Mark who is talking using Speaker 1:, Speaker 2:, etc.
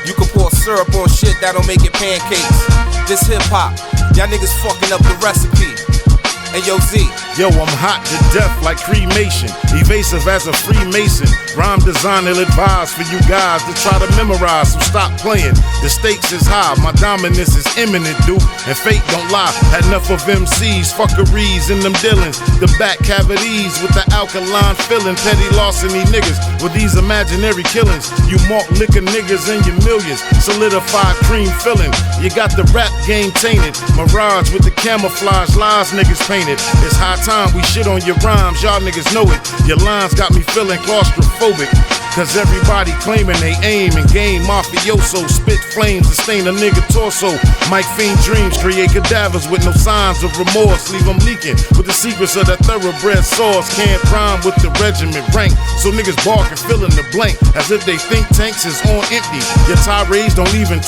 Speaker 1: You can pour syrup on shit that'll make it pancakes. This hip hop, y'all niggas fucking up the recipe. Hey yo Z.
Speaker 2: Yo, I'm hot to death like cremation, evasive as a Freemason. Rhyme design ill-advised for you guys to try to memorize, so stop playing. The stakes is high, my dominance is imminent, dude, and fate don't lie. Had enough of MCs, fuckeries, and them dealings. The back cavities with the alkaline filling, petty larceny niggas with these imaginary killings. You mark liquor niggas in your millions, solidified cream filling. You got the rap game tainted, mirage with the camouflage lies niggas painted. It's high time we shit on your rhymes, y'all niggas know it. Your lines got me feeling claustrophobic, cause everybody claiming they aim and game mafioso. Spit flames and stain a nigga torso. Mike Fiend dreams create cadavers with no signs of remorse. Leave them leaking with the secrets of that thoroughbred source. Can't rhyme with the regiment rank, so niggas bark and fill in the blank as if they think tanks is on empty. Your tirades don't even